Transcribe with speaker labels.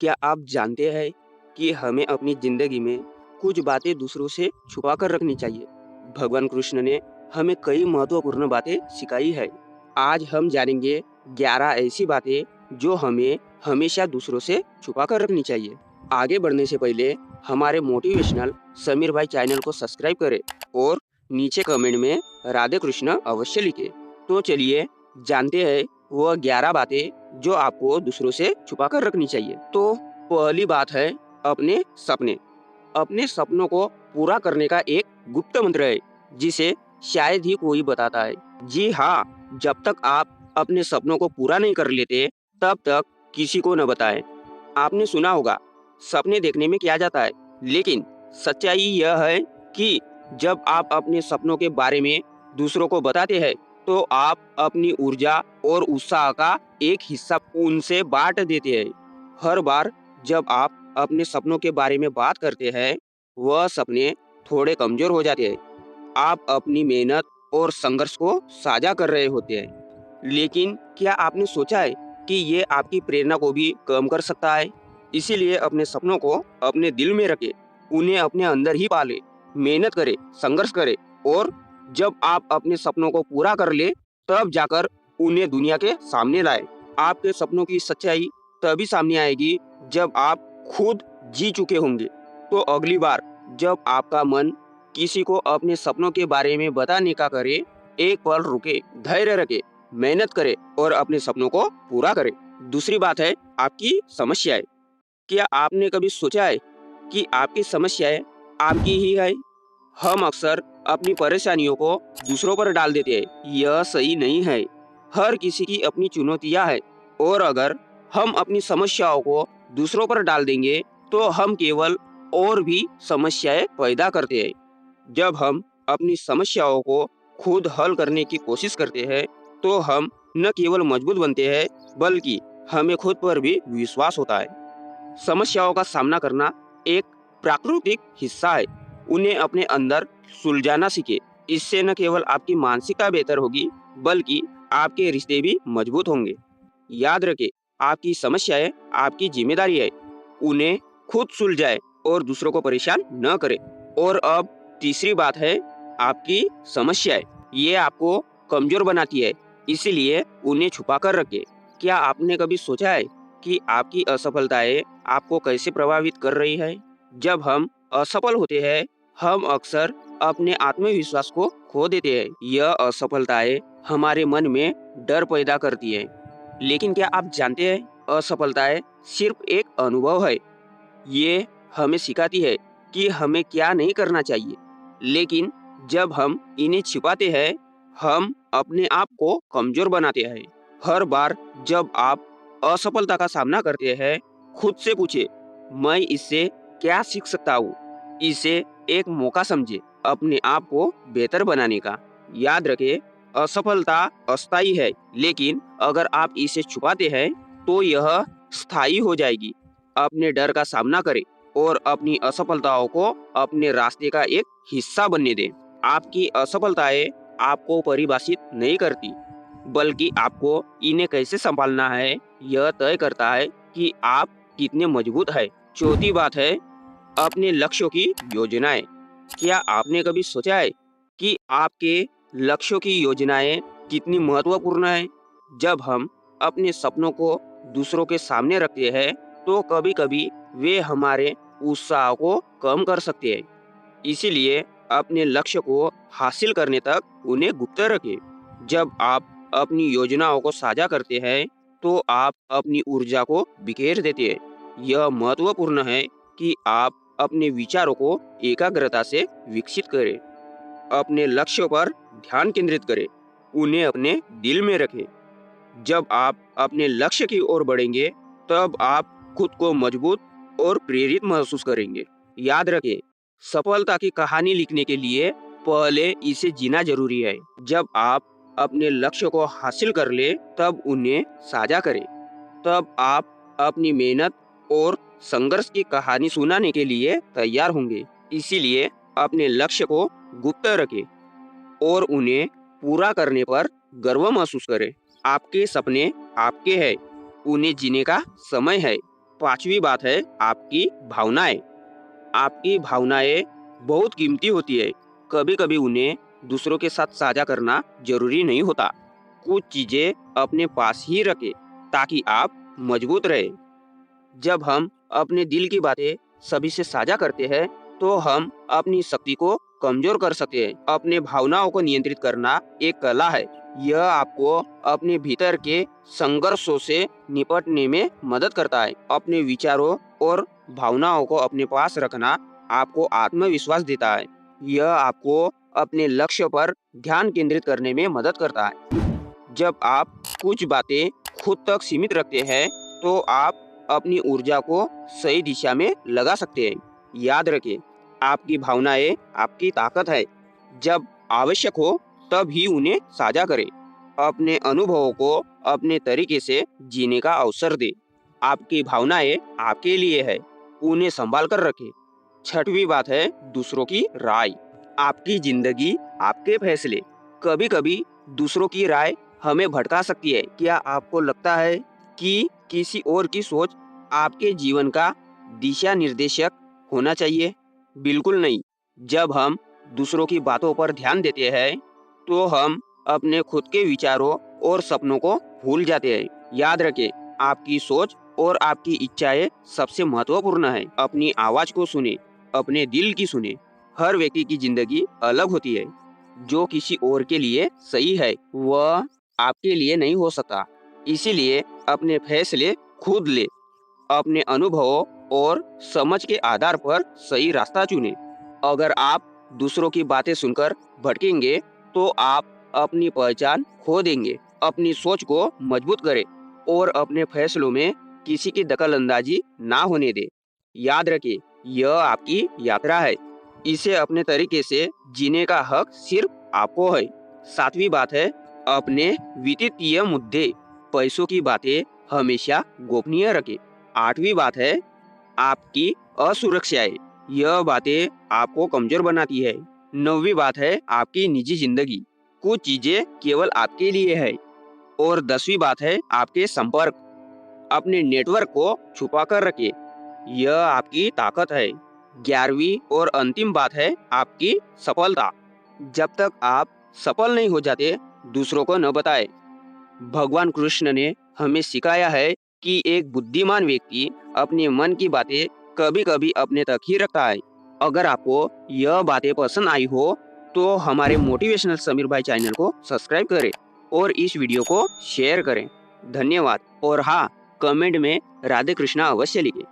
Speaker 1: क्या आप जानते हैं कि हमें अपनी ज़िंदगी में कुछ बातें दूसरों से छुपा कर रखनी चाहिए? भगवान कृष्ण ने हमें कई महत्वपूर्ण बातें सिखाई है। आज हम जानेंगे 11 ऐसी बातें जो हमें हमेशा दूसरों से छुपा कर रखनी चाहिए। आगे बढ़ने से पहले हमारे मोटिवेशनल समीर भाई चैनल को सब्सक्राइब करें और नीचे कमेंट में राधे कृष्ण अवश्य लिखें। तो चलिए जानते हैं वह 11 बातें जो आपको दूसरों से छुपा कर रखनी चाहिए। तो पहली बात है अपने सपने। अपने सपनों को पूरा करने का एक गुप्त मंत्र है जिसे शायद ही कोई बताता है। जी हाँ, जब तक आप अपने सपनों को पूरा नहीं कर लेते तब तक किसी को न बताएं। आपने सुना होगा सपने देखने में क्या जाता है, लेकिन सच्चाई यह है कि जब आप अपने सपनों के बारे में दूसरों को बताते हैं तो आप अपनी ऊर्जा और उत्साह का एक हिस्सा उनसे बांट देते हैं। हर बार जब आप अपने सपनों के बारे में बात करते हैं, वह सपने थोड़े कमजोर हो जाते हैं। आप अपनी मेहनत और संघर्ष को साझा कर रहे होते हैं। लेकिन क्या आपने सोचा है कि ये आपकी प्रेरणा को भी कम कर सकता है? इसीलिए अपने सपनों को अपने दिल में रखें, उन्हें अपने अंदर ही पालें, मेहनत करें, संघर्ष करें और जब आप अपने सपनों को पूरा कर ले तब जाकर उन्हें दुनिया के सामने लाएं। आपके सपनों की सच्चाई तभी सामने आएगी जब आप खुद जी चुके होंगे। तो अगली बार जब आपका मन किसी को अपने सपनों के बारे में बताने का करे, एक पल रुके, धैर्य रखे, मेहनत करे और अपने सपनों को पूरा करे। दूसरी बात है आपकी समस्याएं। क्या आपने कभी सोचा है कि आपकी समस्याएं आपकी ही है? हम अक्सर अपनी परेशानियों को दूसरों पर डाल देते हैं। यह सही नहीं है। हर किसी की अपनी चुनौतियां हैं और अगर हम अपनी समस्याओं को दूसरों पर डाल देंगे तो हम केवल और भी समस्याएं पैदा करते हैं। जब हम अपनी समस्याओं को खुद हल करने की कोशिश करते हैं तो हम न केवल मजबूत बनते हैं बल्कि हमें खुद पर भी विश्वास होता है। समस्याओं का सामना करना एक प्राकृतिक हिस्सा है। उन्हें अपने अंदर सुलझाना सीखे। इससे न केवल आपकी मानसिकता बेहतर होगी बल्कि आपके रिश्ते भी मजबूत होंगे। याद रखें, आपकी समस्याएं आपकी जिम्मेदारी है। उन्हें खुद सुलझाएं और दूसरों को परेशान न करें। और अब तीसरी बात है आपकी समस्याएं। ये आपको कमजोर बनाती है, इसीलिए उन्हें छुपा कर रखें। क्या आपने कभी सोचा है कि आपकी असफलताएं आपको कैसे प्रभावित कर रही है? जब हम असफल होते हैं, हम अक्सर अपने आत्मविश्वास को खो देते हैं। यह असफलताएं हमारे मन में डर पैदा करती है। लेकिन क्या आप जानते हैं, असफलताएं सिर्फ एक अनुभव है। ये हमें सिखाती है कि हमें क्या नहीं करना चाहिए। लेकिन जब हम इन्हें छिपाते हैं, हम अपने आप को कमजोर बनाते हैं। हर बार जब आप असफलता का सामना करते हैं, खुद से पूछे, मैं इससे क्या सीख सकता हूँ? इसे एक मौका समझे अपने आप को बेहतर बनाने का। याद रखें, असफलता अस्थायी है, लेकिन अगर आप इसे छुपाते हैं तो यह स्थायी हो जाएगी। अपने डर का सामना करें और अपनी असफलताओं को अपने रास्ते का एक हिस्सा बनने दें। आपकी असफलताएं आपको परिभाषित नहीं करती, बल्कि आपको इन्हें कैसे संभालना है यह तय करता है कि आप कितने मजबूत हैं। चौथी बात है अपने लक्ष्यों की योजनाएं। क्या आपने कभी सोचा है कि आपके लक्ष्यों की योजनाएं कितनी महत्वपूर्ण है? जब हम अपने सपनों को दूसरों के सामने रखते हैं तो कभी-कभी वे हमारे उत्साह को कम कर सकते हैं। इसीलिए अपने लक्ष्य को हासिल करने तक उन्हें गुप्त रखें। जब आप अपनी योजनाओं को साझा करते हैं तो आप अपनी ऊर्जा को बिखेर देते हैं। यह महत्वपूर्ण है कि आप अपने विचारों को एकाग्रता से विकसित करें, अपने लक्ष्यों पर ध्यान केंद्रित करें, उन्हें अपने दिल में रखें। जब आप अपने लक्ष्य की ओर बढ़ेंगे तब आप खुद को मजबूत और प्रेरित महसूस करेंगे। याद रखें, सफलता की कहानी लिखने के लिए पहले इसे जीना जरूरी है। जब आप अपने लक्ष्य को हासिल कर ले तब उन्हें साझा करें। तब आप अपनी मेहनत और संघर्ष की कहानी सुनाने के लिए तैयार होंगे। इसीलिए अपने लक्ष्य को गुप्त रखें और उन्हें पूरा करने पर गर्व महसूस करें। आपके सपने आपके हैं, उन्हें जीने का समय है। पांचवी बात है आपकी भावनाएं। आपकी भावनाएं बहुत कीमती होती है। कभी कभी उन्हें दूसरों के साथ साझा करना जरूरी नहीं होता। कुछ चीजें अपने पास ही रखें ताकि आप मजबूत रहे। जब हम अपने दिल की बातें सभी से साझा करते हैं तो हम अपनी शक्ति को कमजोर कर सकते हैं। अपने भावनाओं को नियंत्रित करना एक कला है। यह आपको अपने भीतर के संघर्षों से निपटने में मदद करता है। अपने विचारों और भावनाओं को अपने पास रखना आपको आत्मविश्वास देता है। यह आपको अपने लक्ष्य पर ध्यान केंद्रित करने में मदद करता है। जब आप कुछ बातें खुद तक सीमित रखते हैं तो आप अपनी ऊर्जा को सही दिशा में लगा सकते हैं। याद रखें, आपकी भावनाएं आपकी ताकत है। जब आवश्यक हो तब ही उन्हें साझा करें। अपने अनुभवों को अपने तरीके से जीने का अवसर दें। आपकी भावनाएं आपके लिए है, उन्हें संभाल कर रखें। छठवीं बात है दूसरों की राय। आपकी जिंदगी आपके फैसले। कभी कभी दूसरों की राय हमें भटका सकती है। क्या आपको लगता है कि किसी और की सोच आपके जीवन का दिशा निर्देशक होना चाहिए? बिल्कुल नहीं। जब हम दूसरों की बातों पर ध्यान देते हैं तो हम अपने खुद के विचारों और सपनों को भूल जाते हैं। याद रखें, आपकी सोच और आपकी इच्छाएं सबसे महत्वपूर्ण है। अपनी आवाज को सुने, अपने दिल की सुने। हर व्यक्ति की जिंदगी अलग होती है। जो किसी और के लिए सही है वह आपके लिए नहीं हो सकता। इसीलिए अपने फैसले खुद ले। अपने अनुभवों और समझ के आधार पर सही रास्ता चुने। अगर आप दूसरों की बातें सुनकर भटकेंगे तो आप अपनी पहचान खो देंगे। अपनी सोच को मजबूत करें और अपने फैसलों में किसी की दखलंदाजी ना होने दें। याद रखिए, यह आपकी यात्रा है। इसे अपने तरीके से जीने का हक सिर्फ आपको है। सातवीं बात है अपने वित्तीय मुद्दे। पैसों की बातें हमेशा गोपनीय रखें। आठवीं बात है आपकी असुरक्षाएं। यह बातें आपको कमजोर बनाती है। नौवीं बात है आपकी निजी जिंदगी। कुछ चीजें केवल आपके लिए है। और 10वीं बात है आपके संपर्क। अपने नेटवर्क को छुपा कर रखें, यह आपकी ताकत है। 11वीं और अंतिम बात है आपकी सफलता। जब तक आप सफल नहीं हो जाते दूसरों को न बताएं। भगवान कृष्ण ने हमें सिखाया है कि एक बुद्धिमान व्यक्ति अपने मन की बातें कभी कभी अपने तक ही रखता है। अगर आपको यह बातें पसंद आई हो तो हमारे मोटिवेशनल समीर भाई चैनल को सब्सक्राइब करें और इस वीडियो को शेयर करें। धन्यवाद। और हाँ, कमेंट में राधे कृष्णा अवश्य लिखें।